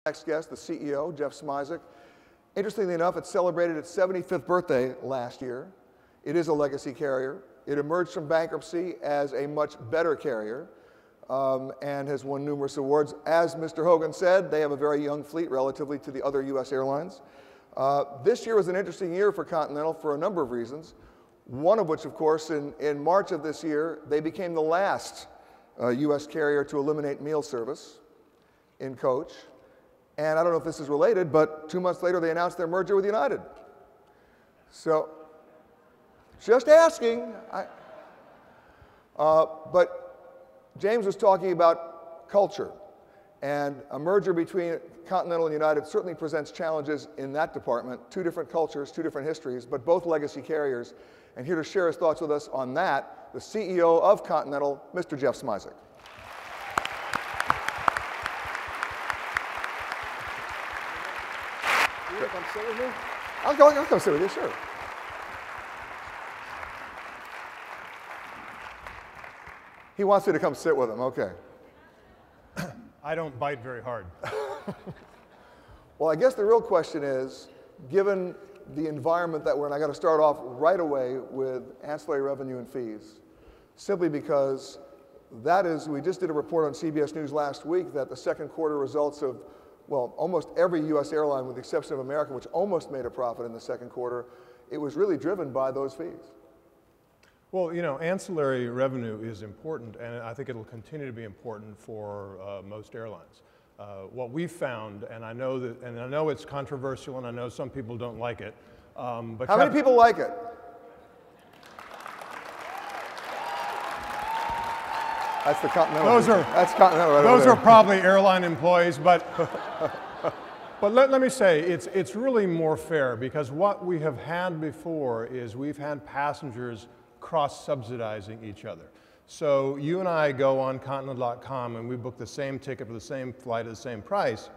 Next guest, the CEO, Jeff Smisek. Interestingly enough, it celebrated its 75th birthday last year. It is a legacy carrier. It emerged from bankruptcy as a much better carrier and has won numerous awards. As Mr. Hogan said, they have a very young fleet relatively to the other U.S. airlines. This year was an interesting year for Continental for a number of reasons. One of which, of course, in March of this year, they became the last U.S. carrier to eliminate meal service in coach. And I don't know if this is related, but 2 months later they announced their merger with United. So, just asking. But James was talking about culture. And a merger between Continental and United certainly presents challenges in that department. Two different cultures, two different histories, but both legacy carriers. And here to share his thoughts with us on that, the CEO of Continental, Mr. Jeff Smisek. You come sit with me? I'll come sit with you, sure. He wants you to come sit with him, okay. I don't bite very hard. Well, I guess the real question is, given the environment that we're in, I got to start off right away with ancillary revenue and fees, simply because that is, we just did a report on CBS News last week that the second quarter results of, well, almost every U.S. airline, with the exception of American, which almost made a profit in the second quarter, it was really driven by those fees. Well, you know, ancillary revenue is important, and I think it'll continue to be important for most airlines. What we've found, and I know it's controversial, and I know some people don't like it, but how many people like it? That's the Continental. That's Continental right those over there. are probably airline employees, but but let me say it's really more fair, because what we have had before is we've had passengers cross-subsidizing each other. So you and I go on Continental.com and we book the same ticket for the same flight at the same price.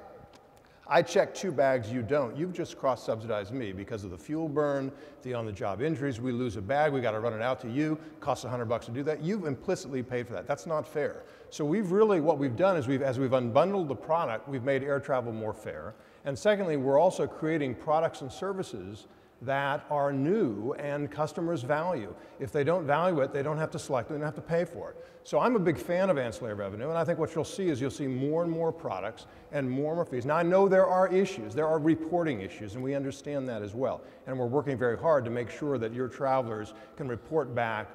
I check 2 bags, you don't. You've just cross-subsidized me because of the fuel burn, the on-the-job injuries. We lose a bag, we got to run it out to you. Costs $100 to do that. You've implicitly paid for that. That's not fair. So what we've done is as we've unbundled the product, we've made air travel more fair. And secondly, we're also creating products and services that are new and customers value. If they don't value it, they don't have to select it, they don't have to pay for it. So I'm a big fan of ancillary revenue, and I think what you'll see is you'll see more and more products and more fees. Now I know there are issues, there are reporting issues, and we understand that as well. And we're working very hard to make sure that your travelers can report back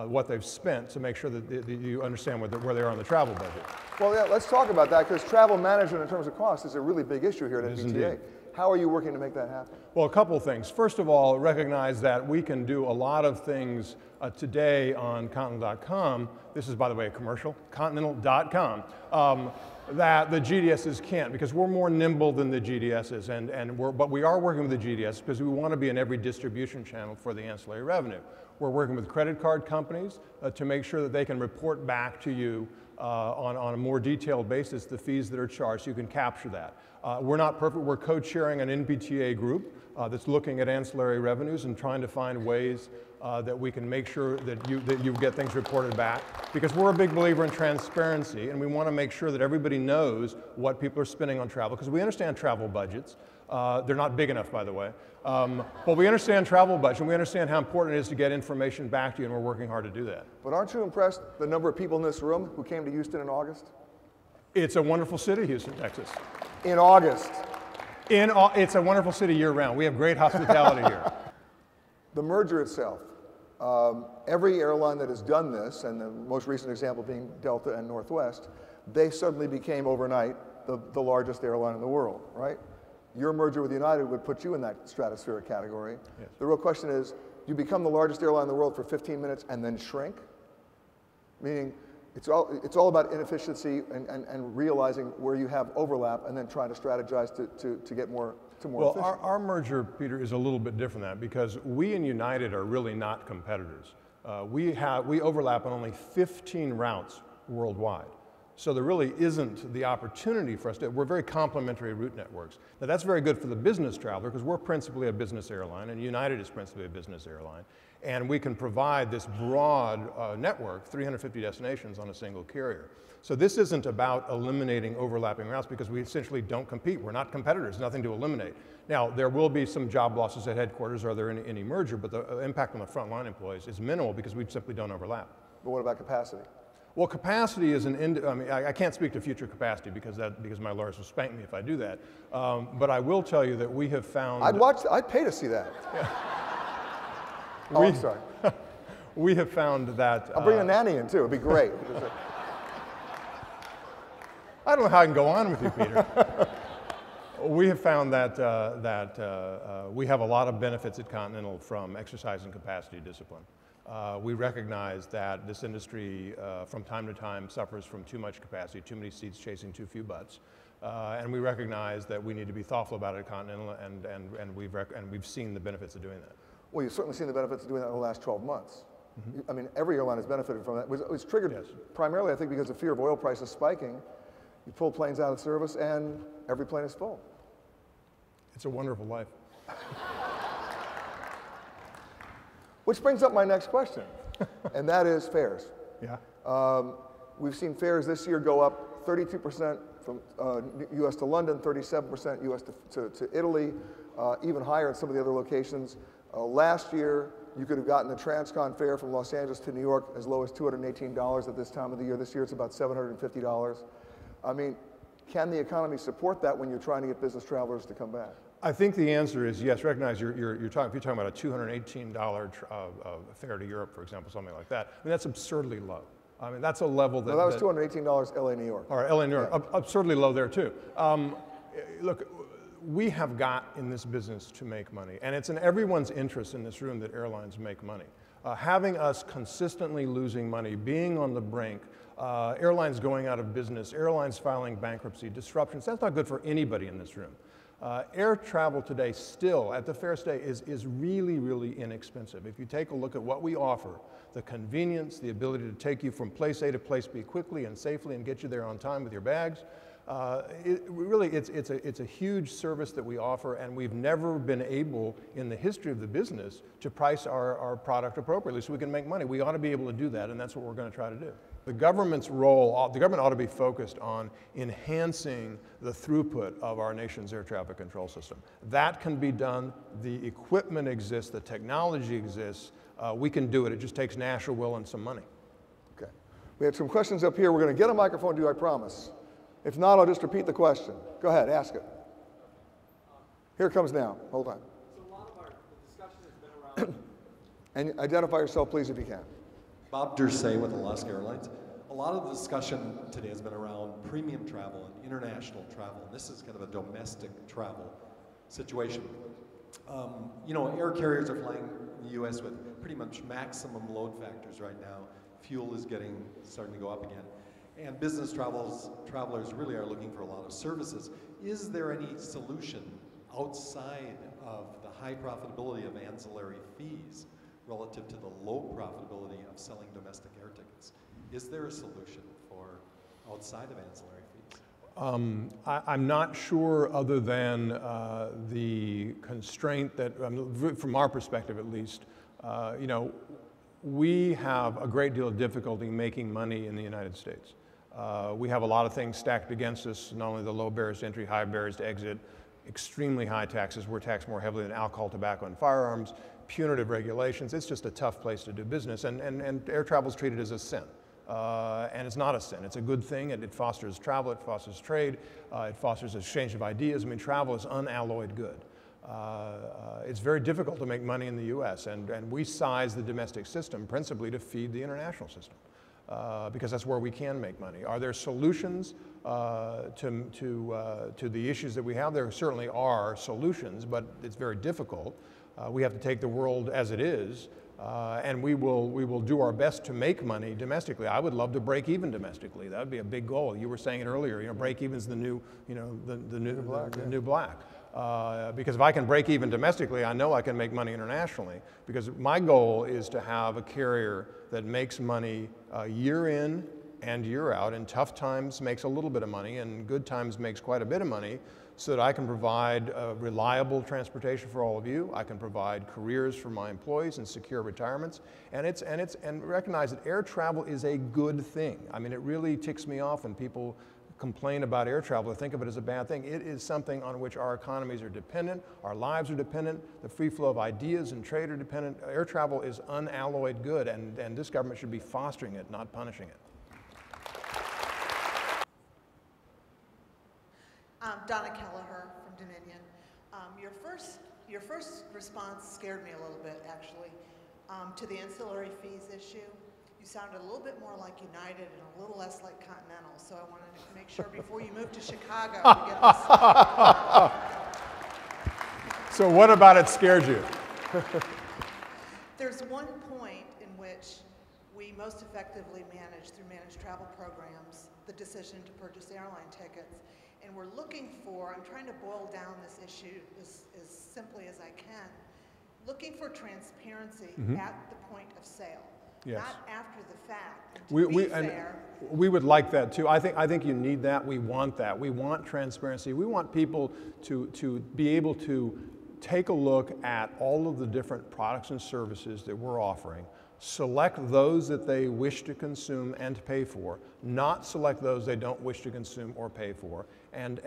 what they've spent to make sure that you understand where they are on the travel budget. Well, yeah, let's talk about that, because travel management in terms of cost is a really big issue here at GBTA. How are you working to make that happen? Well, a couple of things. First of all, recognize that we can do a lot of things today on Continental.com. This is, by the way, a commercial, Continental.com, that the GDSs can't, because we're more nimble than the GDSs, but we are working with the GDS because we want to be in every distribution channel for the ancillary revenue. We're working with credit card companies to make sure that they can report back to you on a more detailed basis the fees that are charged, so you can capture that. We're not perfect. We're co-chairing an NBTA group that's looking at ancillary revenues and trying to find ways that we can make sure that you get things reported back, because we're a big believer in transparency, and we want to make sure that everybody knows what people are spending on travel, because we understand travel budgets. They're not big enough, by the way. But we understand travel budget, and we understand how important it is to get information back to you, and we're working hard to do that. But aren't you impressed the number of people in this room who came to Houston in August? It's a wonderful city, Houston, Texas. In August. It's a wonderful city year-round. We have great hospitality here. The merger itself. Every airline that has done this, and the most recent example being Delta and Northwest, they suddenly became overnight the largest airline in the world, right? Your merger with United would put you in that stratospheric category. Yes. The real question is, you become the largest airline in the world for 15 minutes and then shrink? Meaning, it's all about inefficiency and realizing where you have overlap and then trying to strategize to get more efficient. Well, our merger, Peter, is a little bit different than that, because we and United are really not competitors. We overlap on only 15 routes worldwide. So there really isn't the opportunity for us to, we're very complementary route networks. Now that's very good for the business traveler because we're principally a business airline and United is principally a business airline. And we can provide this broad network, 350 destinations on a single carrier. So this isn't about eliminating overlapping routes because we essentially don't compete. We're not competitors, nothing to eliminate. Now, there will be some job losses at headquarters or there any merger, but the impact on the frontline employees is minimal because we simply don't overlap. But what about capacity? Well, capacity is I can't speak to future capacity because my lawyers will spank me if I do that. But I will tell you that we have found... I'd pay to see that. Yeah. Oh, I'm sorry. We have found that... I'll bring a nanny in too, it'd be great. I don't know how I can go on with you, Peter. We have found that, we have a lot of benefits at Continental from exercising capacity discipline. We recognize that this industry from time to time suffers from too much capacity, too many seats chasing too few butts. And we recognize that we need to be thoughtful about it at Continental and we've seen the benefits of doing that. Well, you've certainly seen the benefits of doing that in the last 12 months. Mm-hmm. I mean, every airline has benefited from that. It was triggered primarily, I think, because of fear of oil prices spiking. You pull planes out of service and every plane is full. It's a wonderful life. Which brings up my next question, and that is fares. Yeah. We've seen fares this year go up 32% from US to London, 37% US to Italy, even higher in some of the other locations. Last year, you could have gotten the Transcon fare from Los Angeles to New York as low as $218 at this time of the year. This year, it's about $750. I mean, can the economy support that when you're trying to get business travelers to come back? I think the answer is yes. Recognize if you're talking about a $218 fare to Europe, for example, something like that. I mean, that's absurdly low. I mean, that's a level that... No, that was $218 LA, New York. Or LA, New York, yeah. Absurdly low there too. Look, we have got in this business to make money, and it's in everyone's interest in this room that airlines make money. Having us consistently losing money, being on the brink, airlines going out of business, airlines filing bankruptcy, disruptions, that's not good for anybody in this room. Air travel today still, at the fare stay, is really, really inexpensive. If you take a look at what we offer, the convenience, the ability to take you from place A to place B quickly and safely and get you there on time with your bags, it's a huge service that we offer, and we've never been able in the history of the business to price our product appropriately so we can make money. We ought to be able to do that, and that's what we're going to try to do. The government's role, the government ought to be focused on enhancing the throughput of our nation's air traffic control system. That can be done. The equipment exists, the technology exists. We can do it. It just takes national will and some money. Okay. We have some questions up here. We're going to get a microphone to you, I promise. If not, I'll just repeat the question. Go ahead, ask it. Here it comes now. Hold on. So a lot of the discussion has been around... And identify yourself, please, if you can. Bob Dursey with Alaska Airlines. A lot of the discussion today has been around premium travel and international travel, and this is kind of a domestic travel situation. You know, air carriers are flying in the U.S. with pretty much maximum load factors right now. Fuel is starting to go up again. And business travelers really are looking for a lot of services. Is there any solution outside of the high profitability of ancillary fees relative to the low profitability of selling domestic air tickets? Is there a solution for outside of ancillary fees? I'm not sure, other than the constraint that, from our perspective at least, you know, we have a great deal of difficulty making money in the United States. We have a lot of things stacked against us, not only the low barriers to entry, high barriers to exit, extremely high taxes. We're taxed more heavily than alcohol, tobacco, and firearms, punitive regulations. It's just a tough place to do business, and air travel is treated as a sin. And it's not a sin. It's a good thing. It fosters travel, it fosters trade, it fosters exchange of ideas. I mean, travel is unalloyed good. It's very difficult to make money in the U.S., and we size the domestic system principally to feed the international system. Because that's where we can make money. Are there solutions to the issues that we have? There certainly are solutions, but it's very difficult. We have to take the world as it is, and we will do our best to make money domestically. I would love to break even domestically. That would be a big goal. You were saying it earlier. You know, break even's the new, you know, the new black. Because if I can break even domestically, I know I can make money internationally. Because my goal is to have a carrier that makes money year in, and year out. In tough times makes a little bit of money, and good times makes quite a bit of money, so that I can provide reliable transportation for all of you. I can provide careers for my employees and secure retirements. And recognize that air travel is a good thing. I mean, it really ticks me off when people complain about air travel or think of it as a bad thing. It is something on which our economies are dependent, our lives are dependent, the free flow of ideas and trade are dependent. Air travel is unalloyed good, and this government should be fostering it, not punishing it. Donna Kelleher from Dominion. Your first response scared me a little bit, actually, to the ancillary fees issue. You sounded a little bit more like United and a little less like Continental, so I wanted to make sure before you move to Chicago to get this. So what about it scared you? There's one point in which we most effectively manage through managed travel programs the decision to purchase airline tickets. And we're looking for, I'm trying to boil down this issue as simply as I can, looking for transparency at the point of sale, not after the fact. And we would like that too. I think you need that. We want that. We want transparency. We want people to be able to take a look at all of the different products and services that we're offering, select those that they wish to consume and to pay for, not select those they don't wish to consume or pay for, and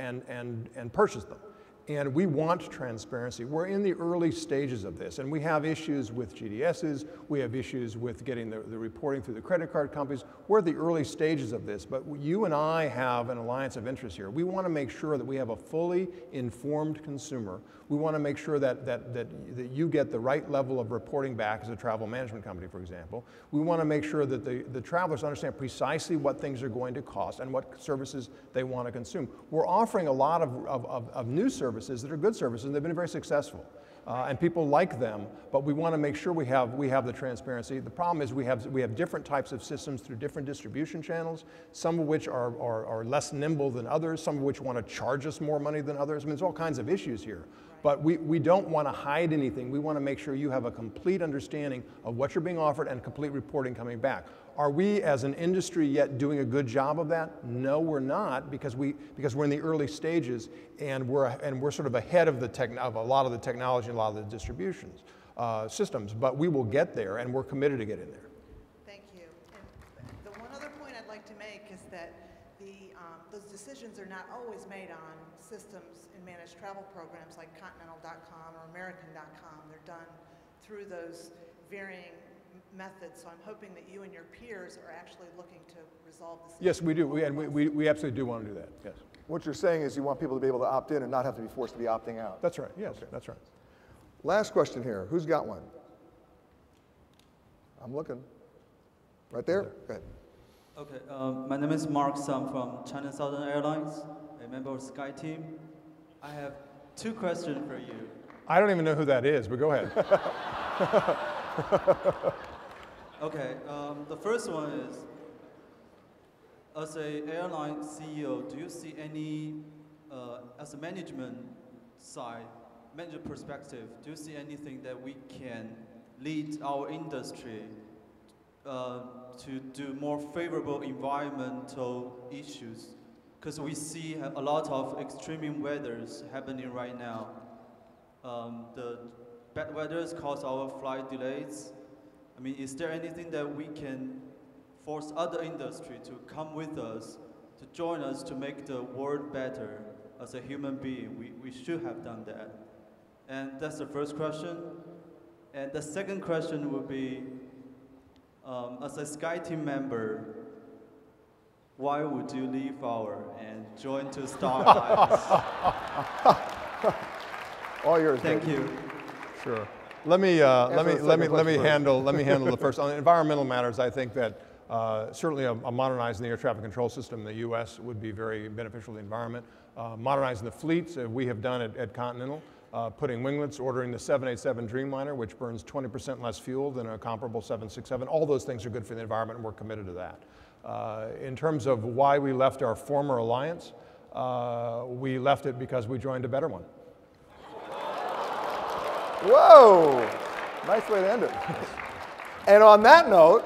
purchase them. And we want transparency. We're in the early stages of this, and we have issues with GDSs, we have issues with getting the reporting through the credit card companies. We're at the early stages of this, but you and I have an alliance of interest here. We want to make sure that we have a fully informed consumer. We want to make sure that you get the right level of reporting back as a travel management company, for example. We want to make sure that the travelers understand precisely what things are going to cost and what services they want to consume. We're offering a lot of new services that are good services, and they've been very successful. And people like them, but we want to make sure we have the transparency. The problem is we have different types of systems through different distribution channels, some of which are less nimble than others, some of which want to charge us more money than others. I mean, there's all kinds of issues here. But we don't want to hide anything. We want to make sure you have a complete understanding of what you're being offered and complete reporting coming back. Are we as an industry yet doing a good job of that? No, we're not, because we're in the early stages, and we're sort of ahead of of a lot of the technology and a lot of the distributions systems. But we will get there, and we're committed to getting there. Thank you. And the one other point I'd like to make is that those decisions are not always made on systems in managed travel programs like Continental.com or American.com. They're done through those varying methods, so I'm hoping that you and your peers are actually looking to resolve this. Yes, we do, we absolutely do want to do that, yes. What you're saying is you want people to be able to opt in and not have to be forced to be opting out. That's right, yes, okay. That's right. Last question here, who's got one? I'm looking. Right there? Go ahead. Okay, my name is Mark Sum from China Southern Airlines, a member of Sky Team. I have two questions for you. I don't even know who that is, but go ahead. Okay, the first one is, as an airline CEO, do you see any, as a management side, manager perspective, do you see anything that we can lead our industry to do more favorable environmental issues? Because we see a lot of extreme weathers happening right now. The bad weathers cause our flight delays. I mean, is there anything that we can force other industry to come with us, to join us to make the world better as a human being? We should have done that. And that's the first question. And the second question would be, as a Sky Team member, why would you leave and join to Star Alliance? All yours. Thank you. Sure. Let me handle the first. On environmental matters, I think that certainly modernizing the air traffic control system in the U.S. would be very beneficial to the environment. Modernizing the fleets, we have done at Continental, putting winglets, ordering the 787 Dreamliner, which burns 20% less fuel than a comparable 767. All those things are good for the environment, and we're committed to that. In terms of why we left our former alliance, we left it because we joined a better one. Whoa! Nice way to end it. And on that note,